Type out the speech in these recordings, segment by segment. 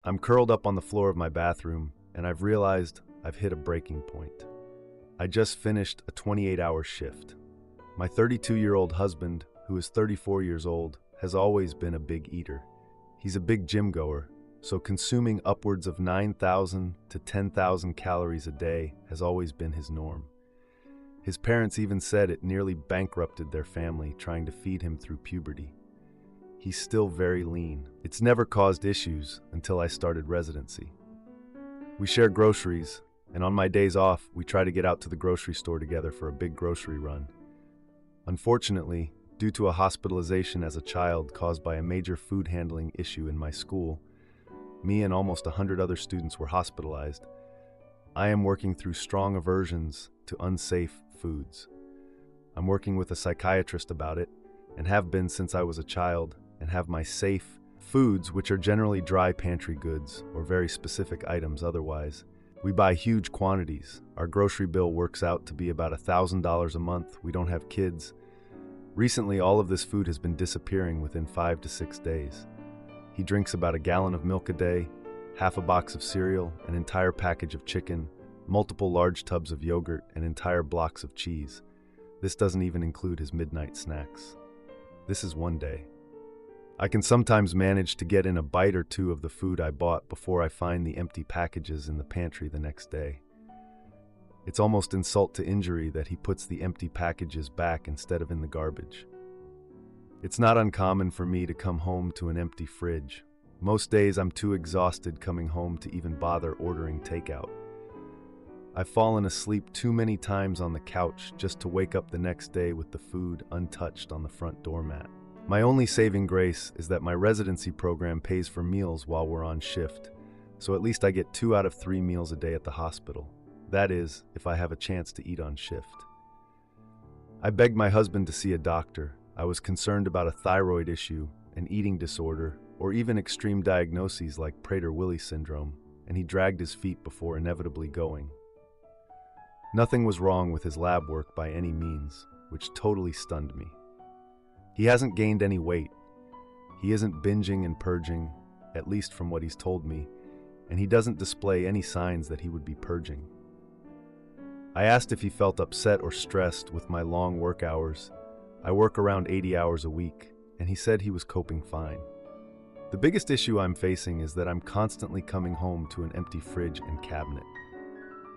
I'm curled up on the floor of my bathroom, and I've realized I've hit a breaking point. I just finished a 28-hour shift. My 32-year-old husband, who is 34 years old, has always been a big eater. He's a big gym goer, so consuming upwards of 9,000 to 10,000 calories a day has always been his norm. His parents even said it nearly bankrupted their family trying to feed him through puberty. He's still very lean. It's never caused issues until I started residency. We share groceries, and on my days off, we try to get out to the grocery store together for a big grocery run. Unfortunately, due to a hospitalization as a child caused by a major food handling issue in my school, me and almost 100 other students were hospitalized. I am working through strong aversions to unsafe foods. I'm working with a psychiatrist about it, and have been since I was a child, and have my safe foods, which are generally dry pantry goods or very specific items otherwise. We buy huge quantities. Our grocery bill works out to be about $1,000 a month. We don't have kids. Recently, all of this food has been disappearing within 5 to 6 days. He drinks about a gallon of milk a day, half a box of cereal, an entire package of chicken, multiple large tubs of yogurt, and entire blocks of cheese. This doesn't even include his midnight snacks. This is one day. I can sometimes manage to get in a bite or two of the food I bought before I find the empty packages in the pantry the next day. It's almost insult to injury that he puts the empty packages back instead of in the garbage. It's not uncommon for me to come home to an empty fridge. Most days I'm too exhausted coming home to even bother ordering takeout. I've fallen asleep too many times on the couch just to wake up the next day with the food untouched on the front doormat. My only saving grace is that my residency program pays for meals while we're on shift, so at least I get 2 out of 3 meals a day at the hospital. That is, if I have a chance to eat on shift. I begged my husband to see a doctor. I was concerned about a thyroid issue, an eating disorder, or even extreme diagnoses like Prader-Willi syndrome, and he dragged his feet before inevitably going. Nothing was wrong with his lab work by any means, which totally stunned me. He hasn't gained any weight. He isn't binging and purging, at least from what he's told me, and he doesn't display any signs that he would be purging. I asked if he felt upset or stressed with my long work hours. I work around 80 hours a week, and he said he was coping fine. The biggest issue I'm facing is that I'm constantly coming home to an empty fridge and cabinet.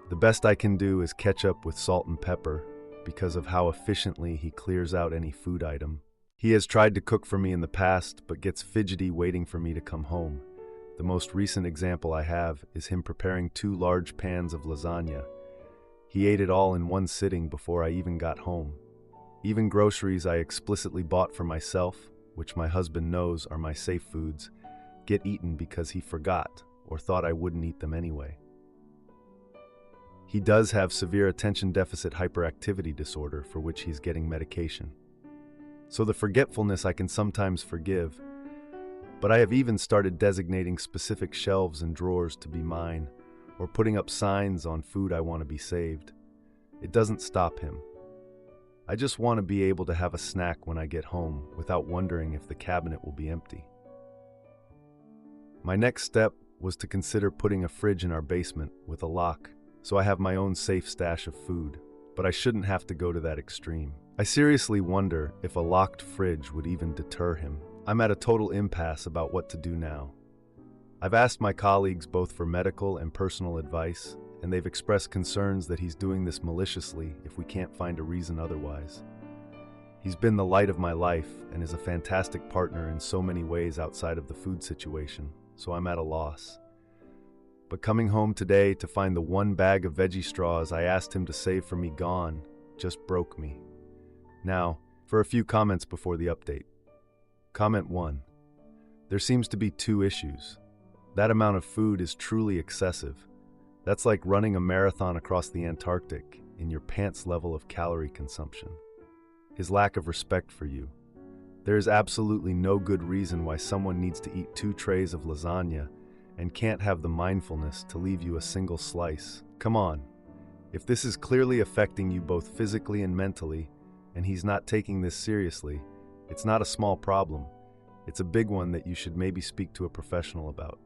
The best I can do is catch up with salt and pepper because of how efficiently he clears out any food item. He has tried to cook for me in the past, but gets fidgety waiting for me to come home. The most recent example I have is him preparing 2 large pans of lasagna. He ate it all in one sitting before I even got home. Even groceries I explicitly bought for myself, which my husband knows are my safe foods, get eaten because he forgot or thought I wouldn't eat them anyway. He does have severe attention deficit hyperactivity disorder for which he's getting medication. So the forgetfulness I can sometimes forgive, but I have even started designating specific shelves and drawers to be mine, or putting up signs on food I want to be saved. It doesn't stop him. I just want to be able to have a snack when I get home without wondering if the cabinet will be empty. My next step was to consider putting a fridge in our basement with a lock, so I have my own safe stash of food, but I shouldn't have to go to that extreme. I seriously wonder if a locked fridge would even deter him. I'm at a total impasse about what to do now. I've asked my colleagues both for medical and personal advice, and they've expressed concerns that he's doing this maliciously if we can't find a reason otherwise. He's been the light of my life and is a fantastic partner in so many ways outside of the food situation, so I'm at a loss. But coming home today to find the 1 bag of veggie straws I asked him to save for me gone just broke me. Now, for a few comments before the update. Comment 1. There seems to be 2 issues. That amount of food is truly excessive. That's like running a marathon across the Antarctic in your pants level of calorie consumption. His lack of respect for you. There is absolutely no good reason why someone needs to eat 2 trays of lasagna and can't have the mindfulness to leave you a single slice. Come on. If this is clearly affecting you both physically and mentally, and he's not taking this seriously, it's not a small problem. It's a big one that you should maybe speak to a professional about.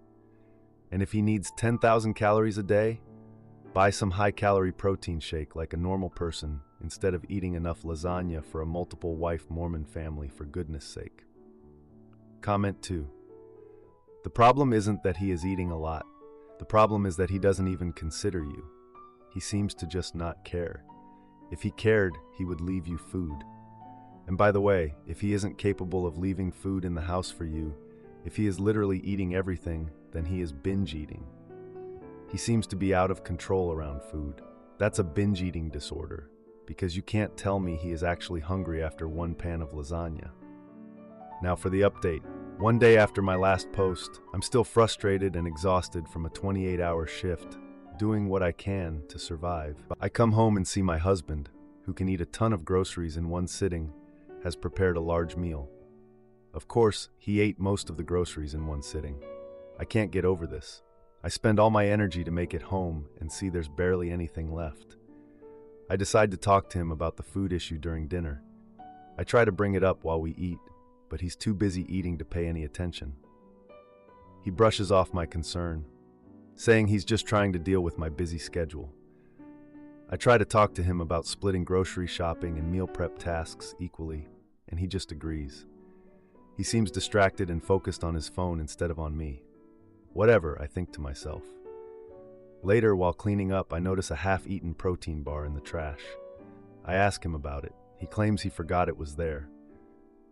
And if he needs 10,000 calories a day, buy some high-calorie protein shake like a normal person instead of eating enough lasagna for a multiple-wife Mormon family, for goodness sake. Comment 2. The problem isn't that he is eating a lot. The problem is that he doesn't even consider you. He seems to just not care. If he cared, he would leave you food. And by the way, if he isn't capable of leaving food in the house for you, if he is literally eating everything, then he is binge eating. He seems to be out of control around food. That's a binge eating disorder, because you can't tell me he is actually hungry after one pan of lasagna. Now for the update. One day after my last post, I'm still frustrated and exhausted from a 28-hour shift, doing what I can to survive. I come home and see my husband, who can eat a ton of groceries in one sitting, has prepared a large meal. Of course, he ate most of the groceries in one sitting. I can't get over this. I spend all my energy to make it home and see there's barely anything left. I decide to talk to him about the food issue during dinner. I try to bring it up while we eat, but he's too busy eating to pay any attention. He brushes off my concern, saying he's just trying to deal with my busy schedule. I try to talk to him about splitting grocery shopping and meal prep tasks equally, and he just agrees. He seems distracted and focused on his phone instead of on me. Whatever, I think to myself. Later, while cleaning up, I notice a half-eaten protein bar in the trash. I ask him about it. He claims he forgot it was there.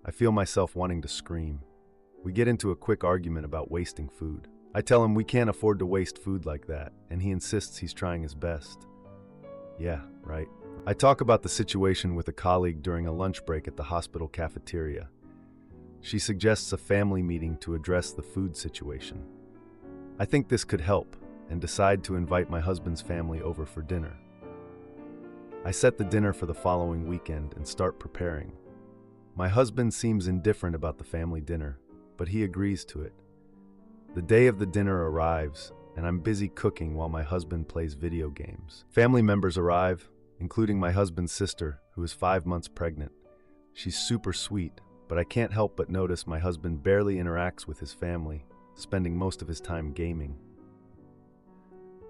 I feel myself wanting to scream. We get into a quick argument about wasting food. I tell him we can't afford to waste food like that, and he insists he's trying his best. Yeah, right. I talk about the situation with a colleague during a lunch break at the hospital cafeteria. She suggests a family meeting to address the food situation. I think this could help, and decide to invite my husband's family over for dinner. I set the dinner for the following weekend and start preparing. My husband seems indifferent about the family dinner, but he agrees to it. The day of the dinner arrives, and I'm busy cooking while my husband plays video games. Family members arrive, including my husband's sister, who is 5 months pregnant. She's super sweet, but I can't help but notice my husband barely interacts with his family, spending most of his time gaming.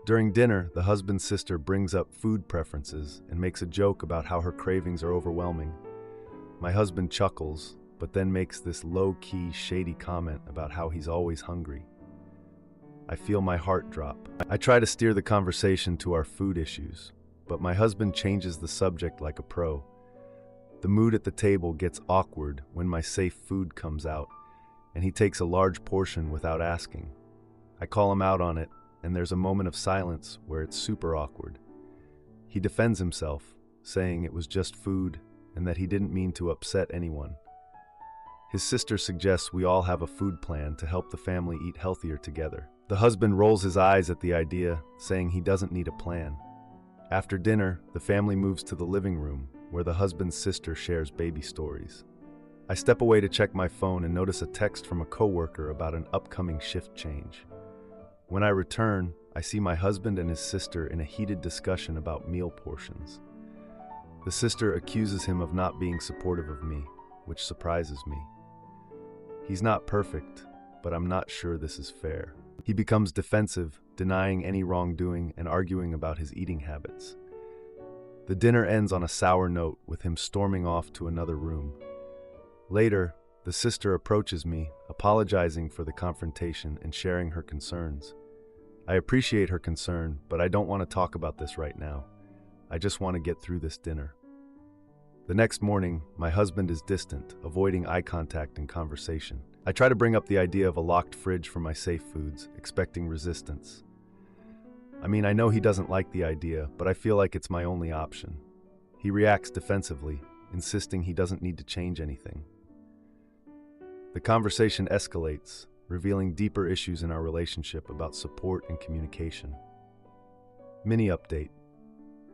During dinner, the husband's sister brings up food preferences and makes a joke about how her cravings are overwhelming. My husband chuckles, but then makes this low-key, shady comment about how he's always hungry. I feel my heart drop. I try to steer the conversation to our food issues, but my husband changes the subject like a pro. The mood at the table gets awkward when my safe food comes out, and he takes a large portion without asking. I call him out on it, and there's a moment of silence where it's super awkward. He defends himself, saying it was just food and that he didn't mean to upset anyone. His sister suggests we all have a food plan to help the family eat healthier together. The husband rolls his eyes at the idea, saying he doesn't need a plan. After dinner, the family moves to the living room, where the husband's sister shares baby stories. I step away to check my phone and notice a text from a coworker about an upcoming shift change. When I return, I see my husband and his sister in a heated discussion about meal portions. The sister accuses him of not being supportive of me, which surprises me. He's not perfect, but I'm not sure this is fair. He becomes defensive, denying any wrongdoing and arguing about his eating habits. The dinner ends on a sour note, with him storming off to another room. Later, the sister approaches me, apologizing for the confrontation and sharing her concerns. I appreciate her concern, but I don't want to talk about this right now. I just want to get through this dinner. The next morning, my husband is distant, avoiding eye contact and conversation. I try to bring up the idea of a locked fridge for my safe foods, expecting resistance. I know he doesn't like the idea, but I feel like it's my only option. He reacts defensively, insisting he doesn't need to change anything. The conversation escalates, revealing deeper issues in our relationship about support and communication. Mini update.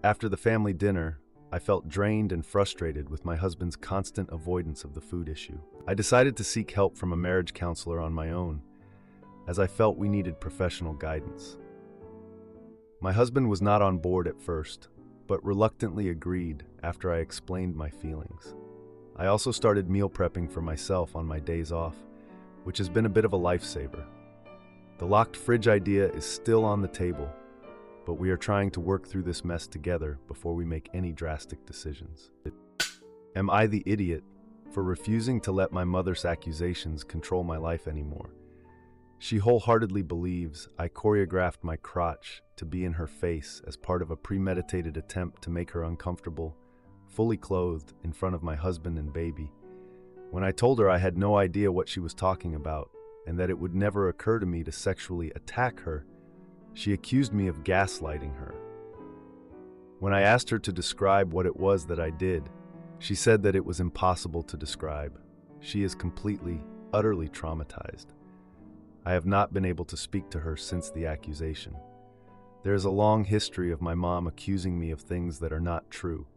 After the family dinner, I felt drained and frustrated with my husband's constant avoidance of the food issue. I decided to seek help from a marriage counselor on my own, as I felt we needed professional guidance. My husband was not on board at first, but reluctantly agreed after I explained my feelings. I also started meal prepping for myself on my days off, which has been a bit of a lifesaver. The locked fridge idea is still on the table, but we are trying to work through this mess together before we make any drastic decisions. Am I the idiot for refusing to let my mother's accusations control my life anymore? She wholeheartedly believes I choreographed my crotch to be in her face as part of a premeditated attempt to make her uncomfortable, fully clothed in front of my husband and baby. When I told her I had no idea what she was talking about and that it would never occur to me to sexually attack her, she accused me of gaslighting her. When I asked her to describe what it was that I did, she said that it was impossible to describe. She is completely, utterly traumatized. I have not been able to speak to her since the accusation. There is a long history of my mom accusing me of things that are not true.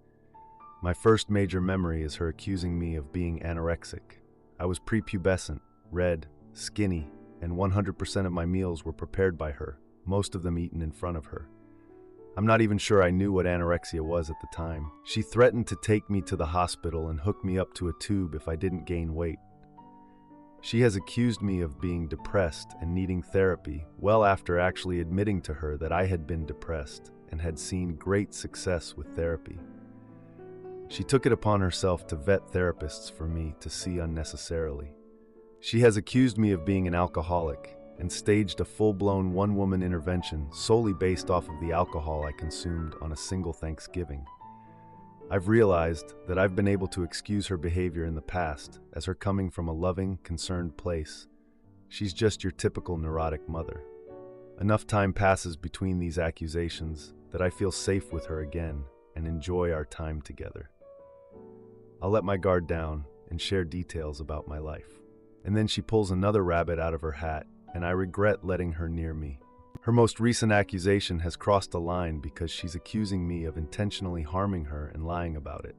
My first major memory is her accusing me of being anorexic. I was prepubescent, red, skinny, and 100% of my meals were prepared by her, most of them eaten in front of her. I'm not even sure I knew what anorexia was at the time. She threatened to take me to the hospital and hook me up to a tube if I didn't gain weight. She has accused me of being depressed and needing therapy well after actually admitting to her that I had been depressed and had seen great success with therapy. She took it upon herself to vet therapists for me to see unnecessarily. She has accused me of being an alcoholic and staged a full-blown one-woman intervention solely based off of the alcohol I consumed on a single Thanksgiving. I've realized that I've been able to excuse her behavior in the past as her coming from a loving, concerned place. She's just your typical neurotic mother. Enough time passes between these accusations that I feel safe with her again and enjoy our time together. I'll let my guard down and share details about my life. And then she pulls another rabbit out of her hat, and I regret letting her near me. Her most recent accusation has crossed a line because she's accusing me of intentionally harming her and lying about it.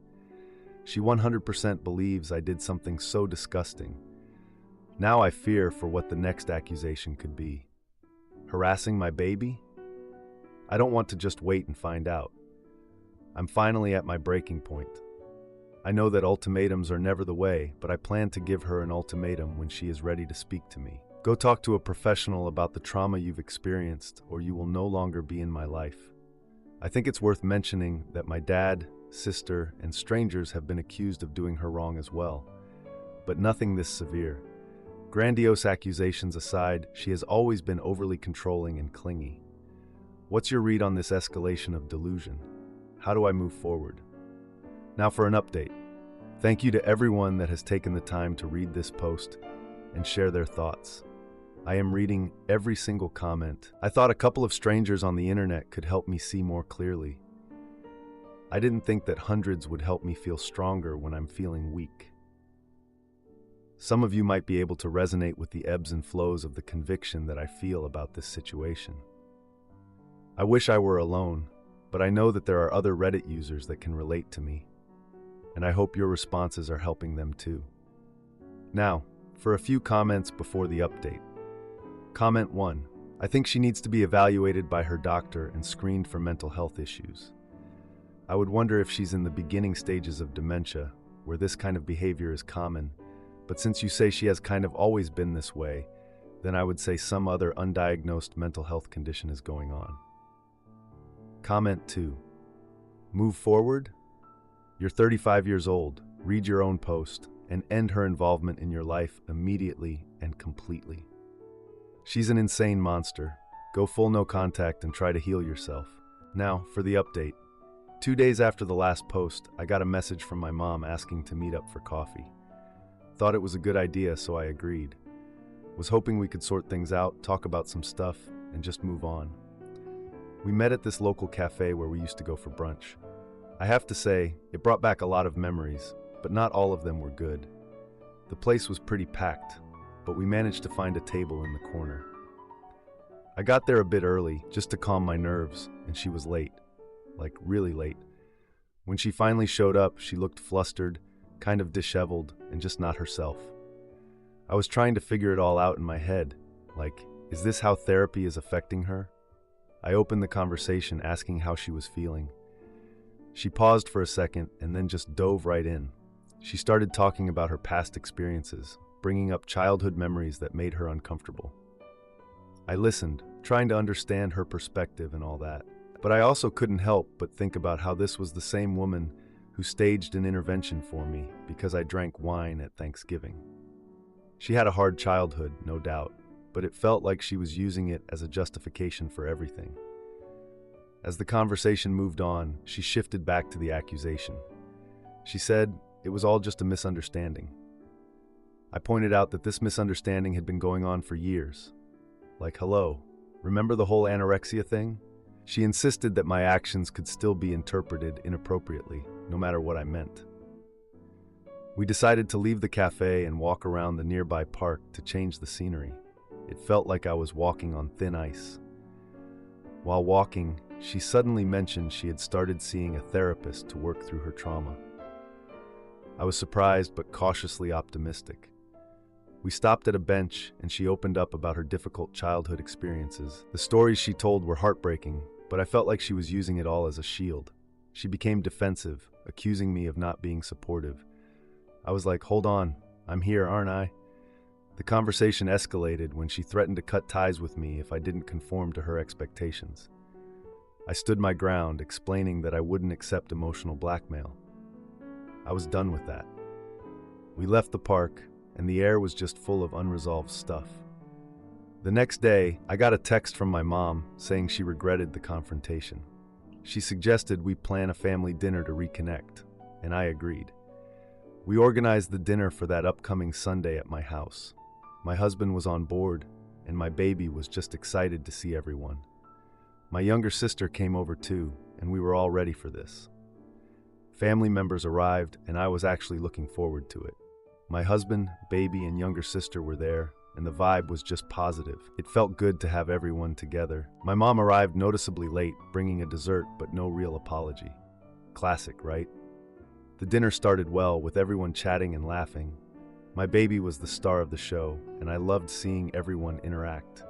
She 100% believes I did something so disgusting. Now I fear for what the next accusation could be. Harassing my baby? I don't want to just wait and find out. I'm finally at my breaking point. I know that ultimatums are never the way, but I plan to give her an ultimatum when she is ready to speak to me. Go talk to a professional about the trauma you've experienced, or you will no longer be in my life. I think it's worth mentioning that my dad, sister, and strangers have been accused of doing her wrong as well, but nothing this severe. Grandiose accusations aside, she has always been overly controlling and clingy. What's your read on this escalation of delusion? How do I move forward? Now for an update. Thank you to everyone that has taken the time to read this post and share their thoughts. I am reading every single comment. I thought a couple of strangers on the internet could help me see more clearly. I didn't think that hundreds would help me feel stronger when I'm feeling weak. Some of you might be able to resonate with the ebbs and flows of the conviction that I feel about this situation. I wish I were alone, but I know that there are other Reddit users that can relate to me, and I hope your responses are helping them too. Now, for a few comments before the update. Comment 1. I think she needs to be evaluated by her doctor and screened for mental health issues. I would wonder if she's in the beginning stages of dementia, where this kind of behavior is common, but since you say she has kind of always been this way, then I would say some other undiagnosed mental health condition is going on. Comment 2. Move forward? You're 35 years old, read your own post, and end her involvement in your life immediately and completely. She's an insane monster. Go full no contact and try to heal yourself. Now, for the update. 2 days after the last post, I got a message from my mom asking to meet up for coffee. Thought it was a good idea, so I agreed. Was hoping we could sort things out, talk about some stuff, and just move on. We met at this local cafe where we used to go for brunch. I have to say, it brought back a lot of memories, but not all of them were good. The place was pretty packed, but we managed to find a table in the corner. I got there a bit early, just to calm my nerves, and she was late. Like, really late. When she finally showed up, she looked flustered, kind of disheveled, and just not herself. I was trying to figure it all out in my head, like, is this how therapy is affecting her? I opened the conversation asking how she was feeling. She paused for a second and then just dove right in. She started talking about her past experiences, bringing up childhood memories that made her uncomfortable. I listened, trying to understand her perspective and all that. But I also couldn't help but think about how this was the same woman who staged an intervention for me because I drank wine at Thanksgiving. She had a hard childhood, no doubt, but it felt like she was using it as a justification for everything. As the conversation moved on, she shifted back to the accusation. She said it was all just a misunderstanding. I pointed out that this misunderstanding had been going on for years. Like, hello, remember the whole anorexia thing? She insisted that my actions could still be interpreted inappropriately, no matter what I meant. We decided to leave the cafe and walk around the nearby park to change the scenery. It felt like I was walking on thin ice. While walking, she suddenly mentioned she had started seeing a therapist to work through her trauma. I was surprised but cautiously optimistic. We stopped at a bench and she opened up about her difficult childhood experiences. The stories she told were heartbreaking, but I felt like she was using it all as a shield. She became defensive, accusing me of not being supportive. I was like, hold on, I'm here, aren't I? The conversation escalated when she threatened to cut ties with me if I didn't conform to her expectations. I stood my ground, explaining that I wouldn't accept emotional blackmail. I was done with that. We left the park, and the air was just full of unresolved stuff. The next day, I got a text from my mom saying she regretted the confrontation. She suggested we plan a family dinner to reconnect, and I agreed. We organized the dinner for that upcoming Sunday at my house. My husband was on board, and my baby was just excited to see everyone. My younger sister came over too, and we were all ready for this. Family members arrived, and I was actually looking forward to it. My husband, baby, and younger sister were there, and the vibe was just positive. It felt good to have everyone together. My mom arrived noticeably late, bringing a dessert but no real apology. Classic, right? The dinner started well, with everyone chatting and laughing. My baby was the star of the show, and I loved seeing everyone interact.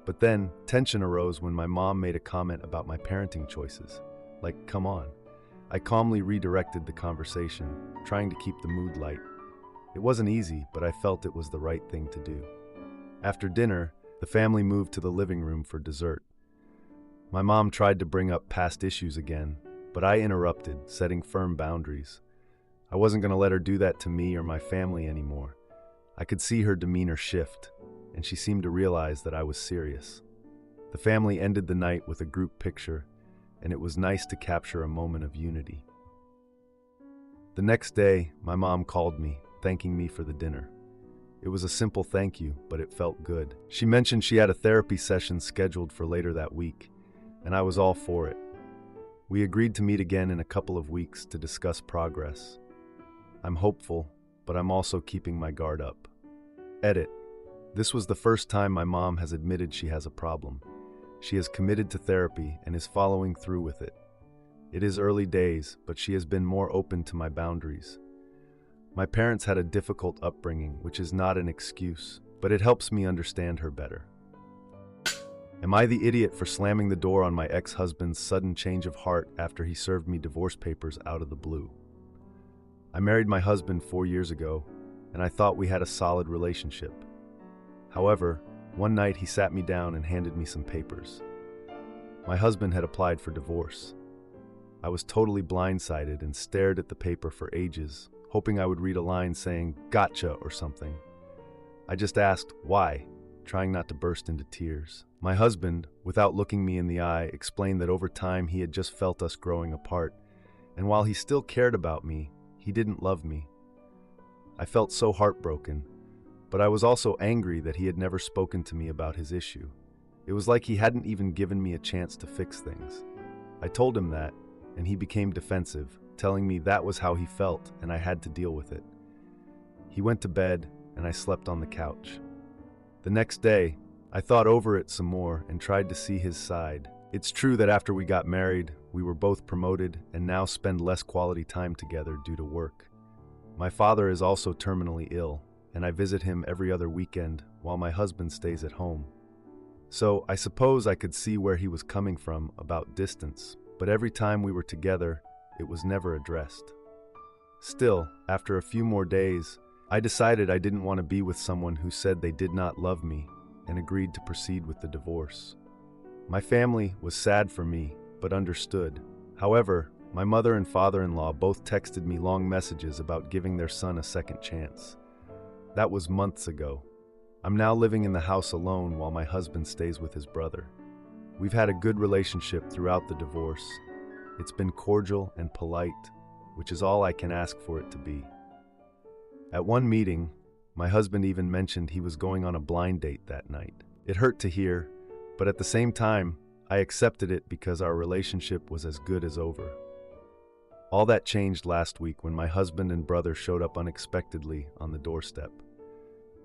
But then, tension arose when my mom made a comment about my parenting choices. Like, come on. I calmly redirected the conversation, trying to keep the mood light. It wasn't easy, but I felt it was the right thing to do. After dinner, the family moved to the living room for dessert. My mom tried to bring up past issues again, but I interrupted, setting firm boundaries. I wasn't going to let her do that to me or my family anymore. I could see her demeanor shift, and she seemed to realize that I was serious. The family ended the night with a group picture, and it was nice to capture a moment of unity. The next day, my mom called me, thanking me for the dinner. It was a simple thank you, but it felt good. She mentioned she had a therapy session scheduled for later that week, and I was all for it. We agreed to meet again in a couple of weeks to discuss progress. I'm hopeful, but I'm also keeping my guard up. Edit. This was the first time my mom has admitted she has a problem. She has committed to therapy and is following through with it. It is early days, but she has been more open to my boundaries. My parents had a difficult upbringing, which is not an excuse, but it helps me understand her better. Am I the idiot for slamming the door on my ex-husband's sudden change of heart after he served me divorce papers out of the blue? I married my husband 4 years ago, and I thought we had a solid relationship. However, one night he sat me down and handed me some papers. My husband had applied for divorce. I was totally blindsided and stared at the paper for ages, hoping I would read a line saying, "Gotcha," or something. I just asked, why, trying not to burst into tears. My husband, without looking me in the eye, explained that over time he had just felt us growing apart, and while he still cared about me, he didn't love me. I felt so heartbroken, but I was also angry that he had never spoken to me about his issue. It was like he hadn't even given me a chance to fix things. I told him that, and he became defensive, telling me that was how he felt and I had to deal with it. He went to bed, and I slept on the couch. The next day, I thought over it some more and tried to see his side. It's true that after we got married, we were both promoted and now spend less quality time together due to work. My father is also terminally ill, and I visit him every other weekend while my husband stays at home. So I suppose I could see where he was coming from about distance, but every time we were together, it was never addressed. Still, after a few more days, I decided I didn't want to be with someone who said they did not love me, and agreed to proceed with the divorce. My family was sad for me, but understood. However, my mother and father-in-law both texted me long messages about giving their son a second chance. That was months ago. I'm now living in the house alone while my husband stays with his brother. We've had a good relationship throughout the divorce. It's been cordial and polite, which is all I can ask for it to be. At one meeting, my husband even mentioned he was going on a blind date that night. It hurt to hear, but at the same time, I accepted it because our relationship was as good as over. All that changed last week when my husband and brother showed up unexpectedly on the doorstep.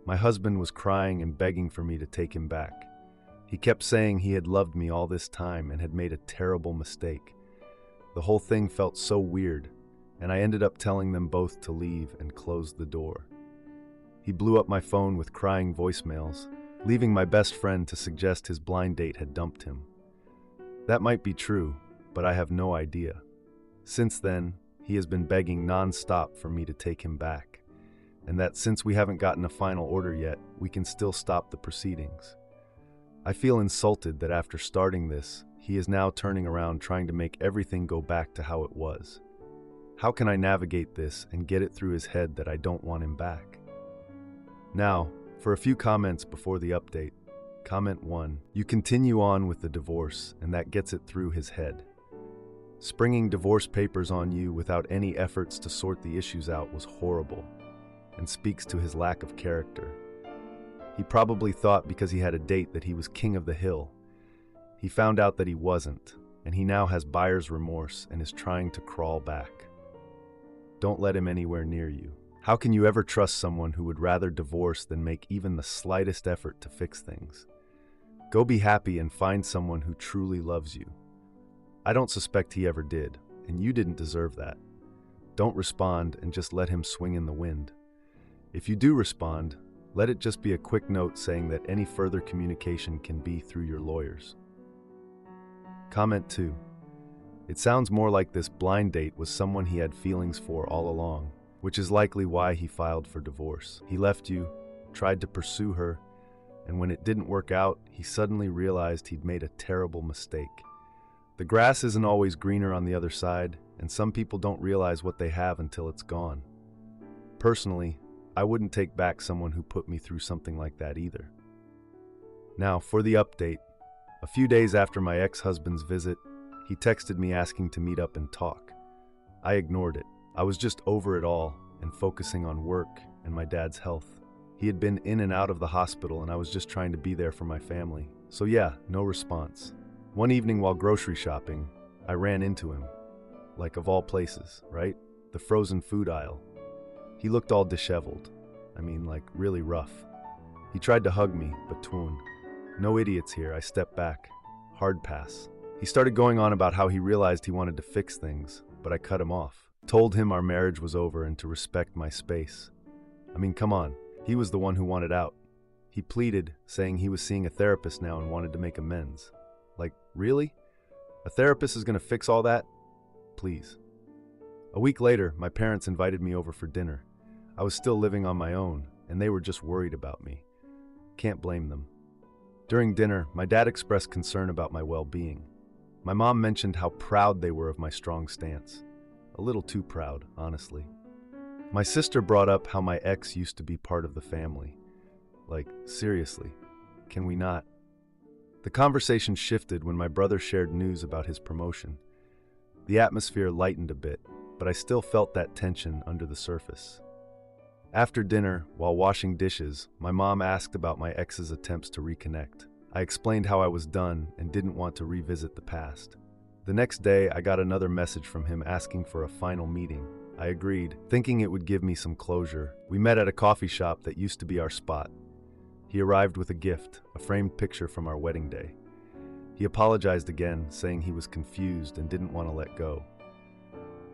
My husband was crying and begging for me to take him back. He kept saying he had loved me all this time and had made a terrible mistake. The whole thing felt so weird, and I ended up telling them both to leave and close the door. He blew up my phone with crying voicemails, leaving my best friend to suggest his blind date had dumped him. That might be true, but I have no idea. Since then, he has been begging non-stop for me to take him back, and that since we haven't gotten a final order yet, we can still stop the proceedings. I feel insulted that after starting this, he is now turning around trying to make everything go back to how it was. How can I navigate this and get it through his head that I don't want him back? Now, for a few comments before the update. Comment 1. You continue on with the divorce, and that gets it through his head. Springing divorce papers on you without any efforts to sort the issues out was horrible, and speaks to his lack of character. He probably thought because he had a date that he was king of the hill. He found out that he wasn't, and he now has buyer's remorse and is trying to crawl back. Don't let him anywhere near you. How can you ever trust someone who would rather divorce than make even the slightest effort to fix things? Go be happy and find someone who truly loves you. I don't suspect he ever did, and you didn't deserve that. Don't respond and just let him swing in the wind. If you do respond, let it just be a quick note saying that any further communication can be through your lawyers. Comment 2. It sounds more like this blind date was someone he had feelings for all along, which is likely why he filed for divorce. He left you, tried to pursue her, and when it didn't work out, he suddenly realized he'd made a terrible mistake. The grass isn't always greener on the other side, and some people don't realize what they have until it's gone. Personally, I wouldn't take back someone who put me through something like that either. Now, for the update. A few days after my ex-husband's visit, he texted me asking to meet up and talk. I ignored it. I was just over it all and focusing on work and my dad's health. He had been in and out of the hospital and I was just trying to be there for my family. So yeah, no response. One evening while grocery shopping, I ran into him. Like of all places, right? The frozen food aisle. He looked all disheveled. Like really rough. He tried to hug me, but twoon. No idiots here, I stepped back. Hard pass. He started going on about how he realized he wanted to fix things, but I cut him off. Told him our marriage was over and to respect my space. Come on, he was the one who wanted out. He pleaded, saying he was seeing a therapist now and wanted to make amends. Like, really? A therapist is gonna fix all that? Please. A week later, my parents invited me over for dinner. I was still living on my own, and they were just worried about me. Can't blame them. During dinner, my dad expressed concern about my well-being. My mom mentioned how proud they were of my strong stance. A little too proud, honestly. My sister brought up how my ex used to be part of the family. Like, seriously, can we not? The conversation shifted when my brother shared news about his promotion. The atmosphere lightened a bit, but I still felt that tension under the surface. After dinner, while washing dishes, my mom asked about my ex's attempts to reconnect. I explained how I was done and didn't want to revisit the past. The next day, I got another message from him asking for a final meeting. I agreed, thinking it would give me some closure. We met at a coffee shop that used to be our spot. He arrived with a gift, a framed picture from our wedding day. He apologized again, saying he was confused and didn't want to let go.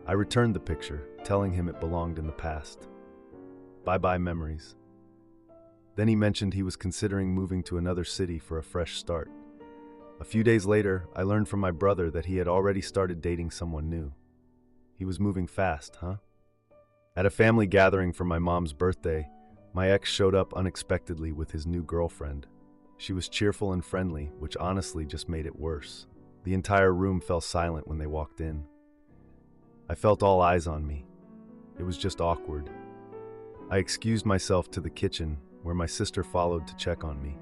I returned the picture, telling him it belonged in the past. Bye-bye memories. Then he mentioned he was considering moving to another city for a fresh start. A few days later, I learned from my brother that he had already started dating someone new. He was moving fast, huh? At a family gathering for my mom's birthday, my ex showed up unexpectedly with his new girlfriend. She was cheerful and friendly, which honestly just made it worse. The entire room fell silent when they walked in. I felt all eyes on me. It was just awkward. I excused myself to the kitchen, where my sister followed to check on me.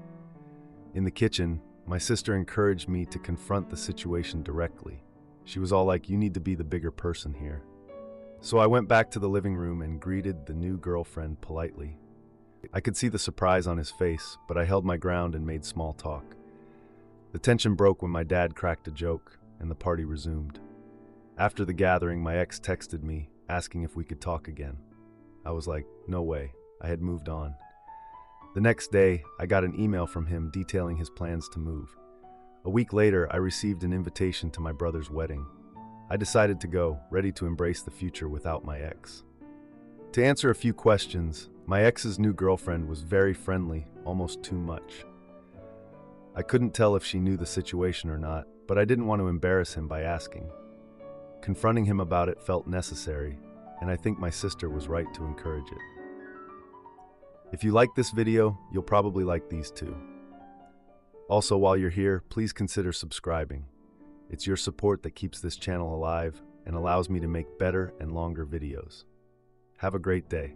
In the kitchen, my sister encouraged me to confront the situation directly. She was all like, "You need to be the bigger person here." So I went back to the living room and greeted the new girlfriend politely. I could see the surprise on his face, but I held my ground and made small talk. The tension broke when my dad cracked a joke, and the party resumed. After the gathering, my ex texted me, asking if we could talk again. I was like, no way. I had moved on. The next day, I got an email from him detailing his plans to move. A week later, I received an invitation to my brother's wedding. I decided to go, ready to embrace the future without my ex. To answer a few questions, my ex's new girlfriend was very friendly, almost too much. I couldn't tell if she knew the situation or not, but I didn't want to embarrass him by asking. Confronting him about it felt necessary, and I think my sister was right to encourage it. If you like this video, you'll probably like these too. Also, while you're here, please consider subscribing. It's your support that keeps this channel alive and allows me to make better and longer videos. Have a great day.